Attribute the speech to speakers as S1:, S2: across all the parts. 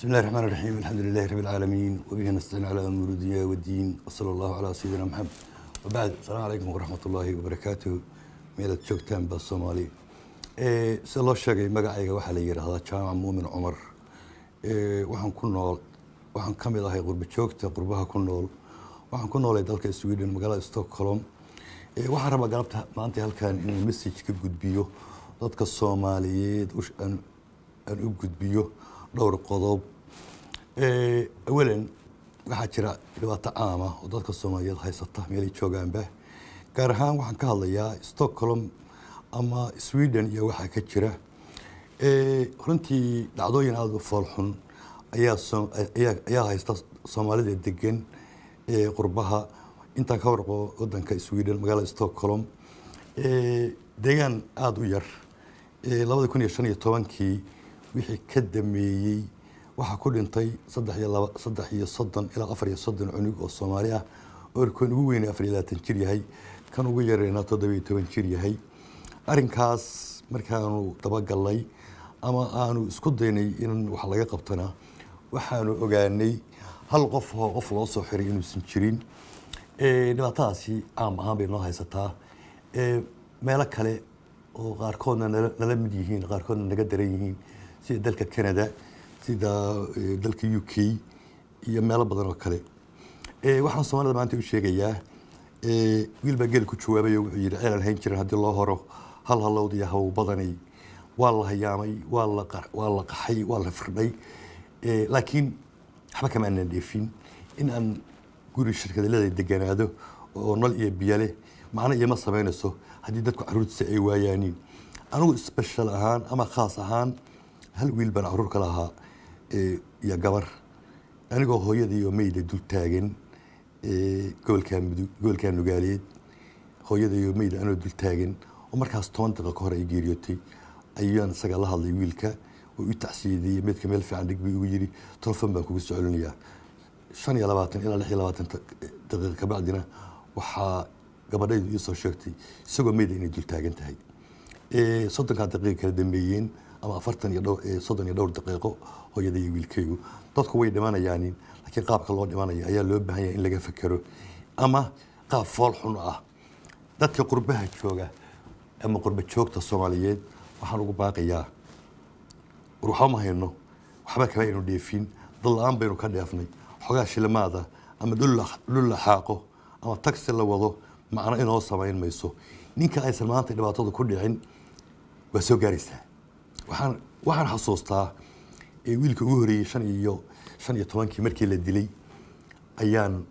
S1: بسم الله الرحمن الرحيم الحمد لله رب العالمين وبه نستعين على أمور الدنيا والدين وصلى الله على سيدنا محمد وبعد السلام عليكم ورحمة الله وبركاته ميلاد joogtaan baa Soomaali sida loo sheegay magacayga waxa la yiraahdaa Jaamac Muumin Cumar waxaan ka mid ahay qurba joogta qurbaha ku nool waxaan ku noolay dalka Sweden magaalada Stockholm waxaan rabaa galabta maanta halkan inaan message ka gudbiyo dadka Soomaaliyeed aan u gudbiyo dhowr qodob awalan waxa jira dhibaato caam ah oo dadka Soomaaliyeed haysata meel ay joogaanba gaar ahaan waxaan ka hadlayaa Stockholm ama Sweden iyo waxa ka jira runtii dhacdooyin aad u foolxun ayaa haysta Soomaalida degan qurbaha inta ka warqo wadanka Sweden magaalada Stockholm deegaan aad u yar 2015kii wixii ka dameeyay waxa ku dhintay 3 iyo 30 ilaa 4 iyo 30 cunug oo Soomaali ah oo kan ugu weyn 24 jir yahay kan ugu yareena 17 jir yahay arinkaas markaanu dabagalay ama aanu isku daynay in wax laga qabtana waxaanu ogaanay hal qof loo soo xiray inuu san jirin dhibaatadaasi caam ahaan bay noo haysataa meelo kale oo qaarkoodna nala mid yihiin qaarkoodna naga daran yihiin sida dalka Canada sida dalka UK iyo meelo badan oo kale waxaan Soomaalida maanta u sheegayaa wiilba gel ku jawaabay oo yiri ceelal hayn jiray hadii loo horo hal halowd iyo haw badanay waa la hayaamay waa la qaxay waa la firdhay laakiin waxba kama aanan dheefin in aan guri shirkadada deganaado oo nol iyo biyo leh macna iyo ma sameynayso hadii dadku caruurtiisa ay waayaanin anigu special ahaan ama khaas ahaan hal wiil baan caruur ka lahaa iyo gabar anigoo hooyadii iyo meeyda dul taagan goolkaan nugaaleed hooyadii iyo meeyda anoo dul taagan oo markaas 10 daqiiqo ka hor ay geeriyootay ayaan isaga la hadlay wiilka oo u tacsiidiyay midka meel fiican dhig ugu yiri telefoon baan kugu soo celinayaa 25 ilaa 26 daqiiqo ka bacdina waxa gabadhaydu ii soo sheegtay isagoo meeyda inay dul taagan tahay 30 daqiiqo kala dambeeyeen ama 40 iyo dhowr daqiiqo hooyadii wiilkaygu dadku way dhimanayaan laakiin qaabka loo dhimanayo ayaa loo baahan yahay in laga fakaro ama qaab fool xun ah dadka qurbaha jooga ama qurba joogta Soomaaliyeed waxaan ugu baaqayaa ruuxa ma hayno waxba kale inuu dheefin dalaan baynu ka dheefnay xogaa shilmaada ama dhul xaaqo ama taxi la wado macna inoo sameyn mayso ninka aysan maanta dhibaatada ku dhicin waa soo gaaraysaa waxaan xasuustaa wiilka ugu horeeyay 15 markii la dilay ayaan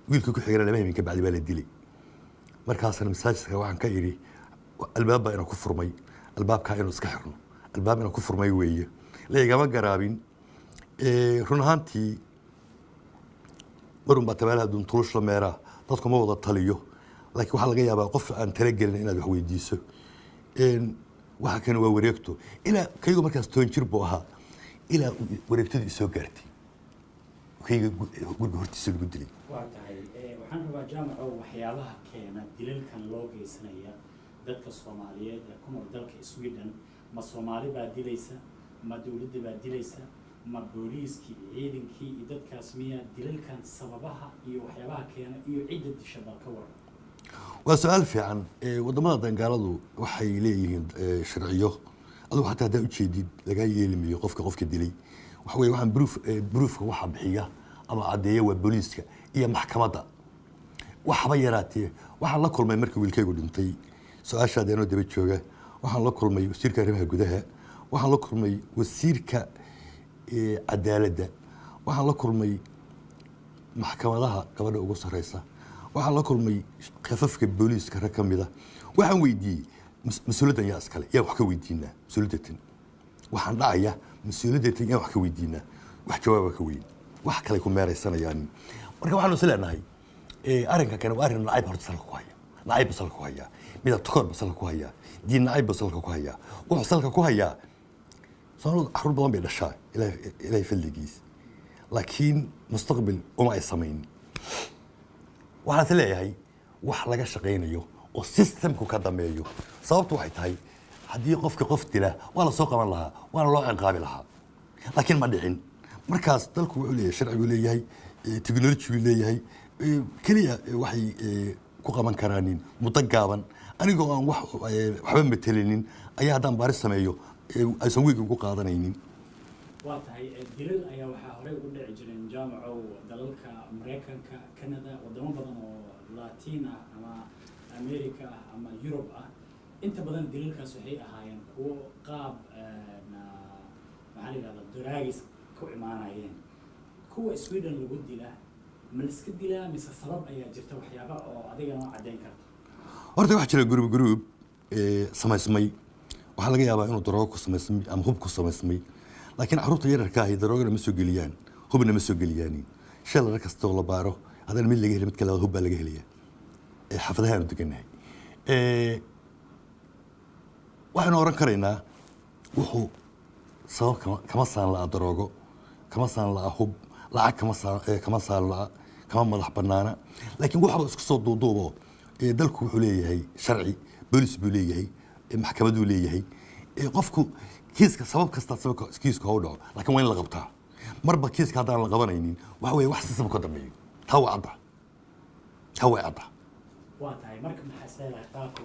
S1: wiilka ku xigay laba habeen ka bacdi baa la dilay markaasna masaajidka waxaan ka iri albaabka inuu ku furmay albaabka inuu iska xirno albaab inuu ku furmay weeye la igama garaabin run ahaantii marun baa tabaalaha dun tulush la meera dadku ma wada taliyo laakiin waxa laga yaabaa qof aan talagelin inaad wax weydiiso waxa kan waa wareegto ila kaygu markaas 10 jir buu ahaa ila wareegtadu soo gaartay kaygu guriga hortiisa lagu dilay
S2: waa tahay waxaan rabaa jaamaco waxyaalaha keena dilalkan loo geysanaya dadka Soomaaliyeed ee ku nool dalka Sweden ma Soomaali baa dilaysa ma dawladda baa dilaysa ma booliiskii ciidankii iyo dadkaas miya dilalkan sababaha iyo waxyaalaha keena iyo cidda dishada ka waran
S1: waa su'aal fiican wadamada dangaaladu waxay leeyihiin sharciyo adoo xataa hada u jeedid laga yeelmiyo qofka dilay waxa weeye waxaan proof waxa bixiya ama cadeeyo waa booliiska iyo maxkamadda waxba yaraatee waxaan la kulmay markii wiilkaygu dhintay su'aashaadeenoo daba jooga waxaan la kulmay wasiirka arrimaha gudaha waxaan la kulmay wasiirka cadaaladda waxaan la kulmay maxkamadaha gabadha ugu sareysa waxaan la kulmay khafafka booliiska rag kamida waxaan weydiiyay mas'uuliyadan yaa iskale yaa wax ka weydiinaa mas'uuliyadan waxaan dhacaya mas'uuliyadan yaa wax ka weydiinaa wax jawaab ka weyn wax kale ku meeraysanayaan marka waxaan is leenahay arinka kan waa arin nacayb horta salka ku haya nacayb salka ku haya midab tukor salka ku haya diin nacayb salka ku haya wuxuu salka ku haya soo xarun badan bay dhashaa ilaa fildigiis laakiin mustaqbal uma ay sameyn waxaan leeyahay wax laga shaqeynayo oo systemku ka dameeyo sababtu waxay tahay haddii qofka qof dila waa la soo qaban lahaa waana loo ciqaabi lahaa laakiin ma dhicin markaas dalku wuxuu leeyahay sharci buu leeyahay technology buu leeyahay kaliya waxay ku qaban karaan muddo gaaban anigoo aan waxba metelinin ayaa haddaan baaris sameeyo aysan wiig ugu qaadanaynin
S2: waa tahay dilal ayaa waxaa horey u dhici jireen jaamacow dalalka maraykanka canada wadamo badan oo latiin ah ama america ah ama yurub ah inta badan dilalkaas waxay ahaayeen kuwo qaab maxaa la yidhahdaa daraagis ku imaanayeen kuwa sweden lagu dilaa ma liska dilaa mise sabab ayaa jirta waxyaaba oo adiga noo caddayn karto
S1: horta waxaa jira group samaysmay waxaa laga yaabaa inuu daroogo ku samaysmay ama hub ku samaysmay laakiin carruurta yararka ahi daroogana ma soo geliyaan hubna ma soo geliyaan shalay kastoo la baaro haddana mid laga heli mid kale hub baa laga helayaa xaafadahaanu deganahay waxaynu oran karaynaa wuxuu sabab kama saan la'a daroogo kama saan la'a hub lacag kama saan la'a kama madax bannaana laakiin waxba isku soo duuduubo dalku wuxuu leeyahay sharci boolis buu leeyahay maxkamaduu leeyahay qofku kiiska sabab kasta kiisku ha u dhaco laakiin waa in la qabtaa marba kiiska haddaan la qabanaynin waxa weeye wax si sabab ka dambeeyo taa way cadda
S2: waa tahay marka maxaa isleedahay qaabka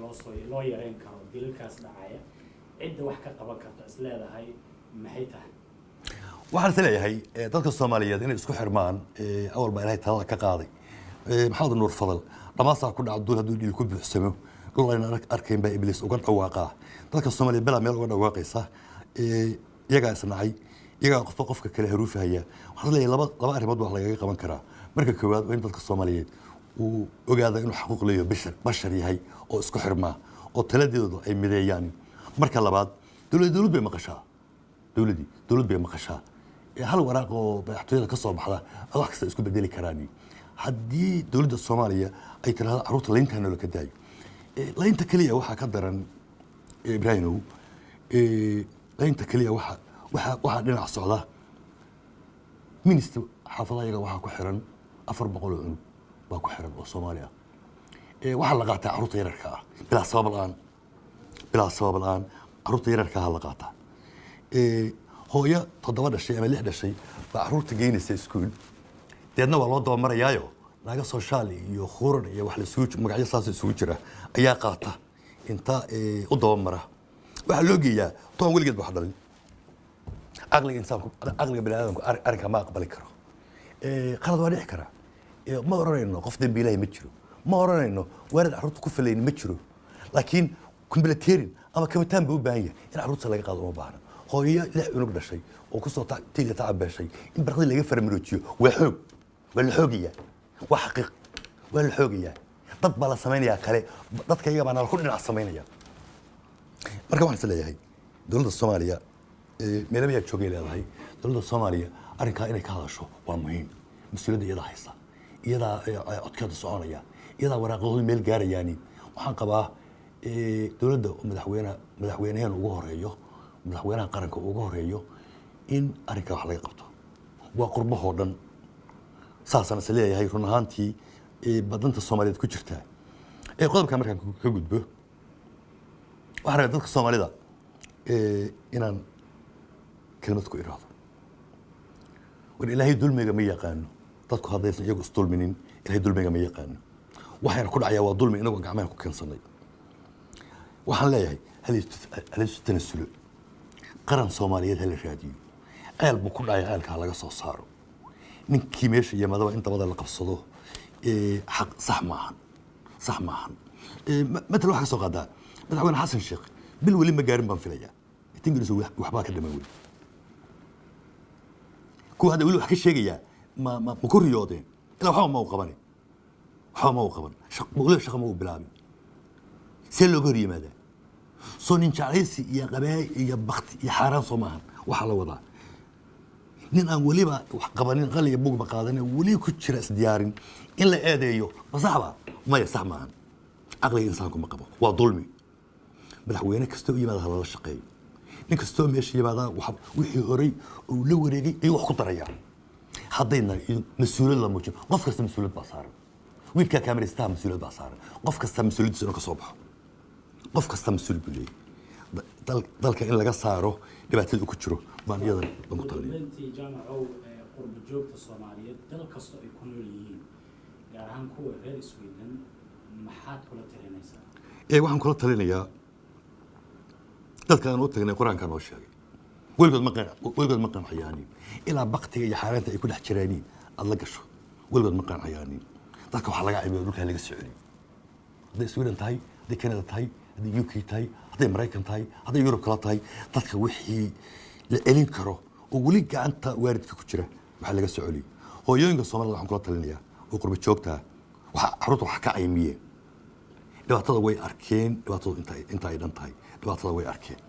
S2: loo yareyn karo dilalkaas dhacaya cidda wax ka qaban karto isleedahay maxay tahay
S1: waxaan is leeyahay dadka Soomaaliyeed inay isku xirmaan awal baa Ilaahay talada ka qaaday maxamed nuur fadal dhamaasaa ku dhacdo hadduu dhil ku buuxsamo dhul ayna arkayn baa ibliis uga dhawaaqaa dadka Soomaaliyeed bala meel uga dhawaaqaysa iyagaa isnacay iyagaa qofka kale haruufaya waxaan leeyahay laba arrimood wax laga qaban karaa marka koowaad waa in dadka Soomaaliyeed uu ogaado inuu xaquuq leeyahay bashar yahay oo isku xirmaa oo taladeedu ay mideeyaan marka labaad dawlad bay maqashaa dawlad bay maqashaa hal waraaq oo madaxtooyada ka soo baxda wax kasta isku bedeli karaan haddii dawladda Soomaaliya ay tiraahdo carruurta leyntaana loo ka daayo leynta kaliya waxaa ka daran Ibraahimow leynta kaliya waxaa dhinac socda minister xaafadaha iyaga waxaa ku xiran 400 oo cunug baa ku xiran oo Soomaali ah waxaa la qaataa carruurta yararka ah bilaa sabab la'aan carruurta yararka ah la qaataa hooyo 7 dhashay ama 6 dhashay baa carruurta geynaysa iskuul deedna waa loo dabamarayaayo naga social iyo khuran iyo wax la suuj magacyo saas isugu jira ayaa qaata inta u dabamara waxa loo geeyaa toon weligeed wax dhalin aqliga insaanku aqliga bini'aadamku arrinka ma aqbali karo qalad waa dhici kara ma oranayno qof dambi ilaahay ma jiro ma oranayno waalid carruurta ku filayn ma jiro laakiin kumbulateerin ama kamitaan buu u baahan yahay in carruurta laga qaado uma baahna hooyo 6 cunug dhashay oo ku soo tiil tacab beeshay in barqadi laga farmaroojiyo waa la xoogayaa waa xaqiiq waa la xoogayaa dad baa la samaynayaa kale dadka iyaga baa nala ku dhinac samaynaya marka waxaan is leeyahay dowladda Soomaaliya meelaha joogay leedahay dowladda Soomaaliya arrinka inay ka hadasho waa muhiim mas'uuliyadda iyada haysa iyada codkeeda soconaya iyada waraaqooda meel gaarayaan waxaan qabaa dowladda madaxweynaha ugu horeeyo madaxweynaha qaranka ugu horeeyo in arrinka wax laga qabto waa qurbahoo dhan saasana is leeyahay run ahaantii badanta Soomaaliyeed ku jirta qodobka markaan ka gudbo waxaan rabaa dadka Soomaalida inaan kelmad ku iraado war Ilaahay dulmiga ma yaqaano dadku haddaysan iyagu isdulminin Ilaahay dulmiga ma yaqaano waxayna ku dhacayaa waa dulmi inagoo gacmaha ku keensanay waxaan leeyahay hal isu tanasulo qaran Soomaaliyeed hal raadiyo ceel buu ku dhacay ceelka laga soo saaro ninkii meesha iyo madaba inta badan la qabsado xaq sax maahan مثل واحد سوق هذا مثل وين حسن الشيخ بالولي ما قارن بنفليا تنجلس وحبا كده ما ولي كو هذا يقول حكي شيء ما مكون رياضي لا حاول ما وقبني بقول شق ما بلابي سلو قري ماذا صون شعريسي يا غباء يا بخت يا حرام صماهن وحلا وضع نين أن ولي بقى قبنين غلي يبوق بقادنا ولي كتشرس ديارين إلا أديو بصحبة ما يصح معهن عقل إنسانكم مقبل وظلمي مدحوينه كستو يماده هذا الشقي نين كستو ماشي يماده وحي هوري ولو وريقي أي wax ku daraya hadayna mas'uuliyad la muujiyo qof kasta mas'uuliyad baa saaran wiilka kaamiraysta mas'uuliyad baa saaran qof kasta mas'uuliyadiisa inuu ka soo baxo qof kasta mas'uul buu leeyahay dalka in laga saaro dhibaatada ku jiro baan iyadan ku taliyay
S2: intii jaamacow qurbo joogta Soomaaliyeed dal kasto ay ku nool yihiin gaar ahaan kuwa reer Sweden maxaad kula talinaysaa
S1: waxaan kula talinayaa dadka aan u tagnay quraanka noo sheegay weligood ma qancayaanin ilaa baktiga iyo xaaraanta ay ku dhex jiraaniin aad la gasho weligood ma qancayaanin dadka waxaa laga caawiyaa dhulka laga socday hadday Sweden tahay hadday Canada tahay hadday UK tahay hadday Maraykan tahay hadday Yurub kala tahay dadka wixii la celin karo oo weli gacanta waaridka ku jira waxa laga socday hooyooyinka Soomaaliyeed waxaan kula talinayaa oo qurbo joogta waxa xarunta wax ka caymiyeen dhibaatada way arkeen dhibaatada inta ay dhan tahay dhibaatada way arkeen